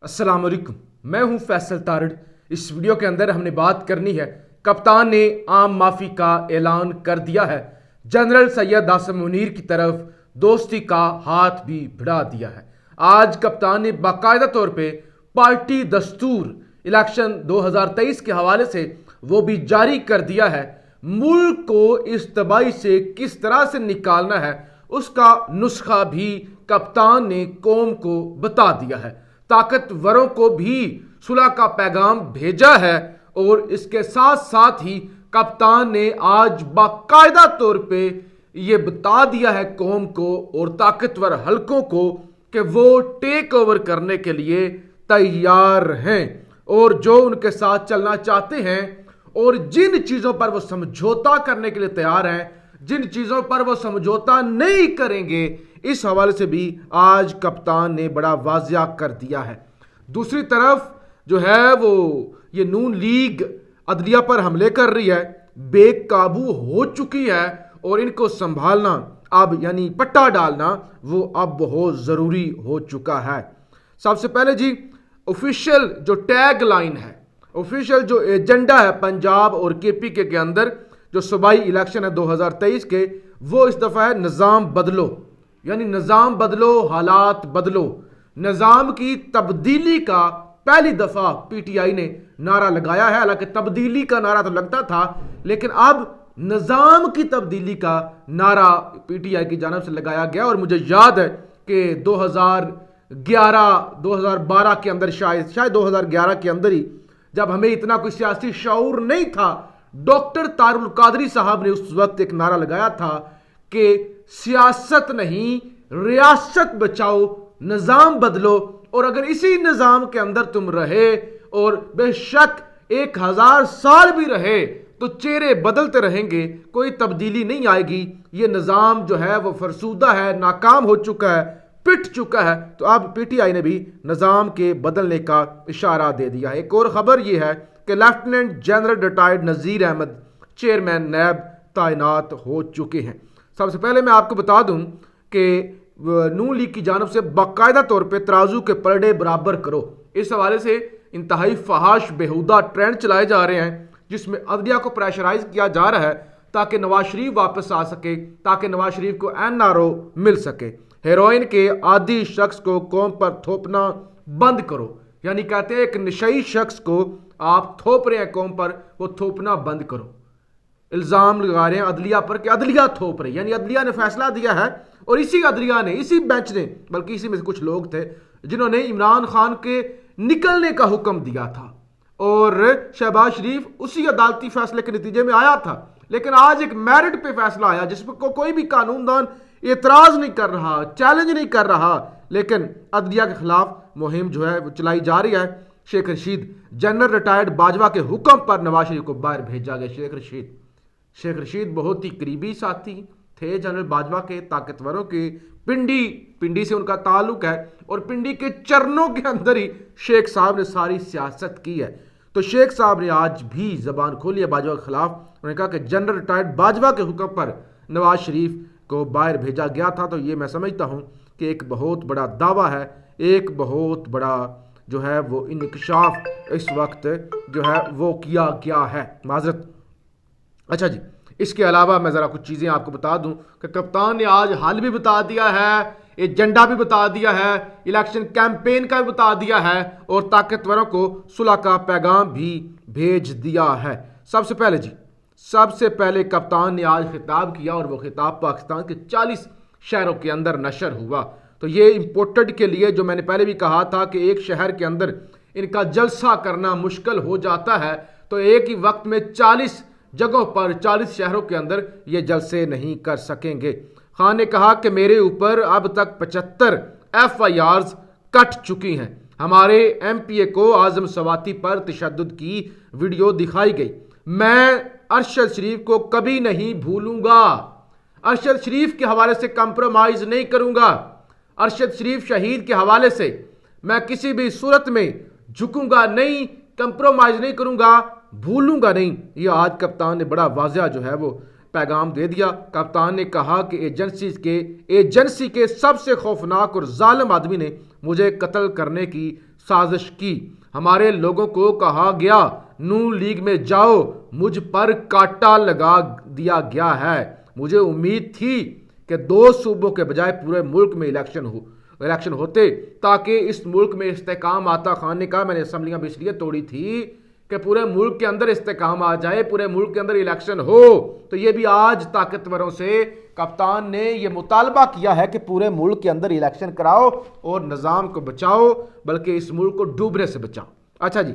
السلام علیکم، میں ہوں فیصل تارڑ۔ اس ویڈیو کے اندر ہم نے بات کرنی ہے، کپتان نے عام معافی کا اعلان کر دیا ہے۔ جنرل سید عاصم منیر کی طرف دوستی کا ہاتھ بھی بڑھا دیا ہے۔ آج کپتان نے باقاعدہ طور پہ پارٹی دستور الیکشن 2023 کے حوالے سے وہ بھی جاری کر دیا ہے۔ ملک کو اس تباہی سے کس طرح سے نکالنا ہے اس کا نسخہ بھی کپتان نے قوم کو بتا دیا ہے۔ طاقتوروں کو بھی صلح کا پیغام بھیجا ہے اور اس کے ساتھ ساتھ ہی کپتان نے آج باقاعدہ طور پہ یہ بتا دیا ہے قوم کو اور طاقتور حلقوں کو کہ وہ ٹیک اوور کرنے کے لیے تیار ہیں اور جو ان کے ساتھ چلنا چاہتے ہیں اور جن چیزوں پر وہ سمجھوتا کرنے کے لیے تیار ہیں، جن چیزوں پر وہ سمجھوتا نہیں کریں گے، اس حوالے سے بھی آج کپتان نے بڑا واضح کر دیا ہے۔ دوسری طرف جو ہے وہ یہ نون لیگ عدلیہ پر حملے کر رہی ہے، بے قابو ہو چکی ہے اور ان کو سنبھالنا اب یعنی پٹا ڈالنا وہ اب بہت ضروری ہو چکا ہے۔ سب سے پہلے جی آفیشیل جو ٹیگ لائن ہے، آفیشیل جو ایجنڈا ہے پنجاب اور کے پی کے اندر جو صوبائی الیکشن ہے 2023 کے، وہ اس دفعہ ہے نظام بدلو، یعنی نظام بدلو، حالات بدلو۔ نظام کی تبدیلی کا پہلی دفعہ پی ٹی آئی نے نعرہ لگایا ہے۔ حالانکہ تبدیلی کا نعرہ تو لگتا تھا، لیکن اب نظام کی تبدیلی کا نعرہ پی ٹی آئی کی جانب سے لگایا گیا۔ اور مجھے یاد ہے کہ 2012 کے اندر شاید 2011 کے اندر ہی، جب ہمیں اتنا کوئی سیاسی شعور نہیں تھا، ڈاکٹر طاہر القادری صاحب نے اس وقت ایک نعرہ لگایا تھا کہ سیاست نہیں، ریاست بچاؤ، نظام بدلو۔ اور اگر اسی نظام کے اندر تم رہے اور بے شک 1000 سال بھی رہے تو چہرے بدلتے رہیں گے، کوئی تبدیلی نہیں آئے گی۔ یہ نظام جو ہے وہ فرسودہ ہے، ناکام ہو چکا ہے، پٹ چکا ہے۔ تو اب پی ٹی آئی نے بھی نظام کے بدلنے کا اشارہ دے دیا ہے۔ ایک اور خبر یہ ہے کہ lieutenant general retired Nazir Ahmed chairman NAB تعینات ہو چکے ہیں۔ سب سے پہلے میں آپ کو بتا دوں کہ نون لیگ کی جانب سے باقاعدہ طور پہ ترازو کے پلڑے برابر کرو، اس حوالے سے انتہائی فحش بیہودہ ٹرینڈ چلائے جا رہے ہیں، جس میں عدلیہ کو پریشرائز کیا جا رہا ہے تاکہ نواز شریف واپس آ سکے، تاکہ نواز شریف کو این آر او مل سکے۔ ہیروئن کے عادی شخص کو قوم پر تھوپنا بند کرو، یعنی کہتے ہیں ایک نشئی شخص کو آپ تھوپ رہے ہیں قوم پر، وہ تھوپنا بند کرو۔ الزام لگا رہے ہیں عدلیہ پر کہ عدلیہ تھوپ رہی، یعنی عدلیہ نے فیصلہ دیا ہے اور اسی عدلیہ نے، اسی بینچ نے، بلکہ اسی میں سے کچھ لوگ تھے جنہوں نے عمران خان کے نکلنے کا حکم دیا تھا اور شہباز شریف اسی عدالتی فیصلے کے نتیجے میں آیا تھا۔ لیکن آج ایک میرٹ پہ فیصلہ آیا جس پر کوئی بھی قانون دان اعتراض نہیں کر رہا، چیلنج نہیں کر رہا، لیکن عدلیہ کے خلاف مہم جو ہے وہ چلائی جا رہی ہے۔ شیخ رشید جنرل ریٹائرڈ باجوہ کے حکم پر نواز شریف کو باہر بھیجا گیا۔ شیخ رشید بہت ہی قریبی ساتھی تھے جنرل باجوہ کے، طاقتوروں کے، پنڈی سے ان کا تعلق ہے اور پنڈی کے چرنوں کے اندر ہی شیخ صاحب نے ساری سیاست کی ہے۔ تو شیخ صاحب نے آج بھی زبان کھولی ہے باجوہ کے خلاف۔ انہوں نے کہا کہ جنرل ریٹائرڈ باجوہ کے حکم پر نواز شریف کو باہر بھیجا گیا تھا۔ تو یہ میں سمجھتا ہوں کہ ایک بہت بڑا دعویٰ ہے، ایک بہت بڑا جو ہے وہ انکشاف اس وقت جو ہے وہ کیا گیا ہے۔ معذرت۔ اچھا جی، اس کے علاوہ میں ذرا کچھ چیزیں آپ کو بتا دوں کہ کپتان نے آج حل بھی بتا دیا ہے، ایجنڈا بھی بتا دیا ہے، الیکشن کیمپین کا بھی بتا دیا ہے اور طاقتوروں کو صلح کا پیغام بھی بھیج دیا ہے۔ سب سے پہلے کپتان نے آج خطاب کیا اور وہ خطاب پاکستان کے 40 شہروں کے اندر نشر ہوا۔ تو یہ امپورٹڈ کے لیے جو میں نے پہلے بھی کہا تھا کہ ایک شہر کے اندر ان کا جلسہ کرنا مشکل ہو جاتا ہے، تو ایک ہی وقت میں 40 جگہوں پر 40 شہروں کے اندر یہ جلسے نہیں کر سکیں گے۔ خان نے کہا کہ میرے اوپر اب تک 75 ایف آئی آرز کٹ چکی ہیں۔ ہمارے ایم پی اے کو اعظم سواتی پر تشدد کی ویڈیو دکھائی گئی۔ میں ارشد شریف کو کبھی نہیں بھولوں گا، ارشد شریف کے حوالے سے کمپرومائز نہیں کروں گا، ارشد شریف شہید کے حوالے سے میں کسی بھی صورت میں جھکوں گا نہیں، کمپرومائز نہیں کروں گا، بھولوں گا نہیں۔ یہ آج کپتان نے بڑا واضح جو ہے وہ پیغام دے دیا۔ کپتان نے کہا کہ ایجنسی کے سب سے خوفناک اور ظالم آدمی نے مجھے قتل کرنے کی साजिश की। हमारे लोगों को कहा गया नून लीग में जाओ, मुझ पर कांटा लगा दिया गया है। मुझे उम्मीद थी कि 2 सूबों के बजाय पूरे मुल्क में इलेक्शन होते ताकि इस मुल्क में इस्तेकाम आता। खान ने कहा मैंने असम्बलियां भी इसलिए तोड़ी थी कि पूरे मुल्क के अंदर इस्तेकाम आ जाए, पूरे मुल्क के अंदर इलेक्शन हो। तो ये भी आज ताकतवरों से कप्तान ने ये मुतालबा किया है कि पूरे मुल्क के अंदर इलेक्शन कराओ और निज़ाम को बचाओ, बल्कि इस मुल्क को डूबने से बचाओ। अच्छा जी,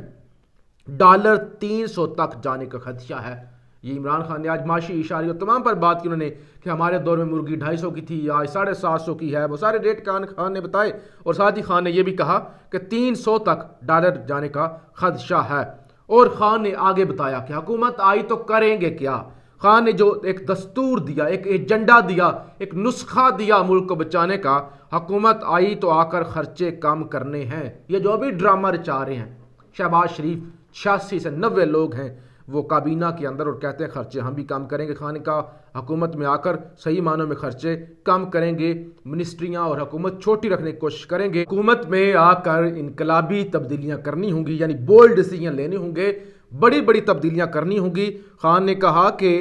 डॉलर 300 तक जाने का खदशा है। ये इमरान खान ने आज माशी इशारे और तमाम पर बात की उन्होंने कि हमारे दौर में मुर्गी 250 की थी, आज 750 की है। वो सारे रेट खान ने बताए और साथ ही खान ने यह भी कहा कि 300 तक डॉलर जाने का खदशा है। और खान ने आगे बताया कि हुकूमत आई तो करेंगे क्या। खान ने जो एक दस्तूर दिया, एक एजेंडा दिया, एक नुस्खा दिया मुल्क को बचाने का, हुकूमत आई तो आकर खर्चे कम करने हैं। ये जो भी ड्रामा रचा रहे हैं शहबाज शरीफ, 86 से 90 लोग हैं वो काबीना के अंदर और कहते हैं खर्चे हम भी कम करेंगे। खान का हुकूमत में आकर सही मानों में खर्चे कम करेंगे, मिनिस्ट्रियां और हुकूमत छोटी रखने की कोशिश करेंगे। हुकूमत में आकर इनकलाबी तब्दीलियां करनी होंगी, यानी बोल्ड डिसीजन लेने होंगे, बड़ी बड़ी तब्दीलियां करनी होंगी। खान ने कहा कि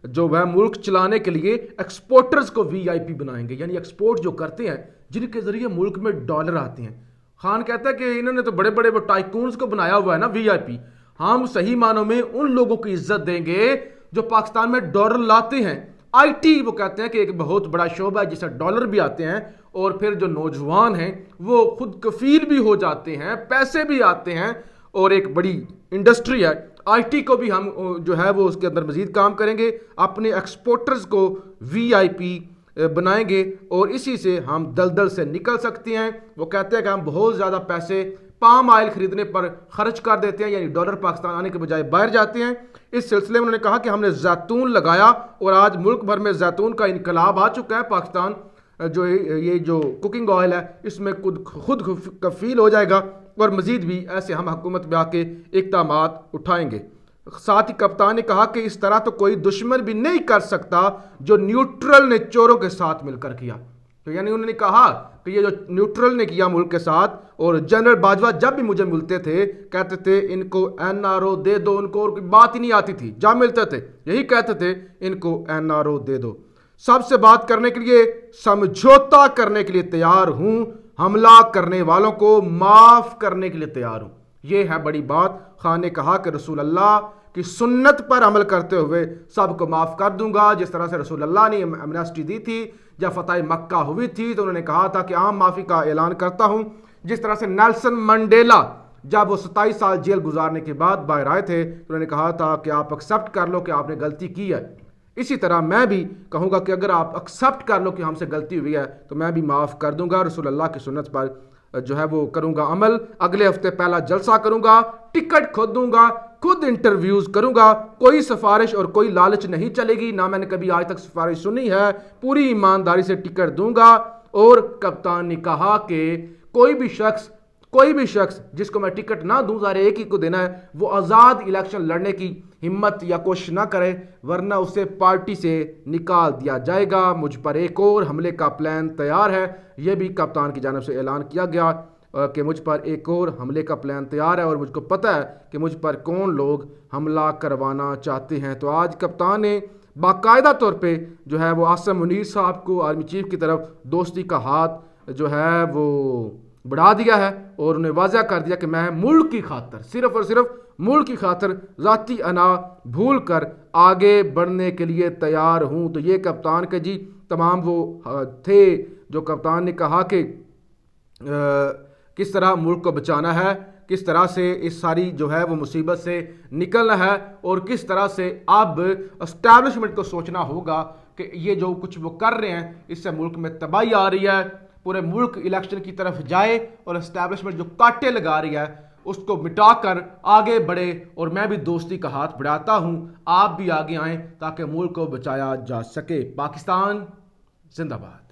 जो वह मुल्क चलाने के लिए एक्सपोर्टर्स को VIP बनाएंगे, यानी एक्सपोर्ट जो करते हैं जिनके जरिए मुल्क में डॉलर आते हैं। खान कहता है कि इन्होंने तो बड़े बड़े वो टाइकून्स को बनाया हुआ है ना VIP। हम सही मानों में उन लोगों की इज्जत देंगे जो पाकिस्तान में डॉलर लाते हैं। IT वो कहते हैं कि एक बहुत बड़ा शोबा है जिससे डॉलर भी आते हैं और फिर जो नौजवान हैं वो खुद कफील भी हो जाते हैं, पैसे भी आते हैं और एक बड़ी इंडस्ट्री है। IT को भी हम जो है वो उसके अंदर मजीद काम करेंगे, अपने एक्सपोर्टर्स को VIP बनाएंगे और इसी से हम दलदल से निकल सकते हैं। वो कहते हैं कि हम बहुत ज़्यादा पैसे पाम ऑयल खरीदने पर खर्च कर देते हैं, यानी डॉलर पाकिस्तान आने के बजाय बाहर जाते हैं। इस सिलसिले में उन्होंने कहा कि हमने जैतून लगाया और आज मुल्क भर में जैतून का इनकलाब आ चुका है। पाकिस्तान जो ये जो कुकिंग ऑयल है इसमें खुद कफील हो जाएगा और मजीद भी ऐसे हम हुकूमत में आके इक़दामात उठाएंगे। साथ ही कप्तान ने कहा कि इस तरह तो कोई दुश्मन भी नहीं कर सकता जो न्यूट्रल ने चोरों के साथ मिलकर किया। तो यानी उन्होंने कहा कि ये जो न्यूट्रल ने किया मुल्क के साथ, और जनरल बाजवा जब भी मुझे मिलते थे कहते थे इनको NRO दे दो, उनको और कोई बात ही नहीं आती थी, जब मिलते थे यही कहते थे इनको NRO दे दो। सबसे बात करने के लिए, समझौता करने के लिए तैयार हूं, हमला करने वालों को माफ करने के लिए तैयार हूं। यह है बड़ी बात। खान ने कहा कि रसूल अल्लाह की सुन्नत पर अमल करते हुए सबको माफ कर दूंगा। जिस तरह से रसूल अल्लाह ने एमनेस्टी दी थी जब फतह मक्का हुई थी तो उन्होंने कहा था कि आम माफी का ऐलान करता हूं। जिस तरह से नेल्सन मंडेला जब वो 27 साल जेल गुजारने के बाद बाहर आए थे तो उन्होंने कहा था कि आप एक्सेप्ट कर लो कि आपने गलती की है। इसी तरह मैं भी कहूँगा कि अगर आप एक्सेप्ट कर लो कि हमसे गलती हुई है तो मैं भी माफ़ कर दूंगा। रसूल अल्लाह की सुन्नत पर जो है वो करूँगा अमल। अगले हफ्ते पहला जलसा करूँगा, टिकट खुद दूंगा, खुद इंटरव्यूज़ करूँगा, कोई सिफारिश और कोई लालच नहीं चलेगी, ना मैंने कभी आज तक सिफारिश सुनी है, पूरी ईमानदारी से टिकट दूंगा। और कप्तान ने कहा कि कोई भी शख्स जिसको मैं टिकट ना दूं, ज़ाहिर एक ही को देना है, वो आज़ाद इलेक्शन लड़ने की हिम्मत या कोशिश ना करे वरना उसे पार्टी से निकाल दिया जाएगा। मुझ पर एक और हमले का प्लान तैयार है, यह भी कप्तान की जानिब से ऐलान किया गया कि मुझ पर एक और हमले का प्लान तैयार है और मुझको पता है कि मुझ पर कौन लोग हमला करवाना चाहते हैं। तो आज कप्तान ने बाकायदा तौर पे जो है वो आसिम मुनीर साहब को आर्मी चीफ की तरफ दोस्ती का हाथ जो है वो बढ़ा दिया है और उन्हें वाज़ह कर दिया कि मैं मुल्क की खातर, सिर्फ और सिर्फ मुल्क की खातर ज़ाती अना भूल कर आगे बढ़ने के लिए तैयार हूँ। तो ये कप्तान के जी तमाम वो थे जो कप्तान ने कहा कि किस तरह मुल्क को बचाना है, किस तरह से इस सारी जो है वो मुसीबत से निकलना है और किस तरह से अब एस्टैब्लिशमेंट को सोचना होगा कि ये जो कुछ वो कर रहे हैं इससे मुल्क में तबाही आ रही है, पूरे मुल्क इलेक्शन की तरफ जाए और एस्टैब्लिशमेंट जो कांटे लगा रही है उसको मिटाकर आगे बढ़े। और मैं भी दोस्ती का हाथ बढ़ाता हूं, आप भी आगे आएं ताकि मुल्क को बचाया जा सके। पाकिस्तान जिंदाबाद।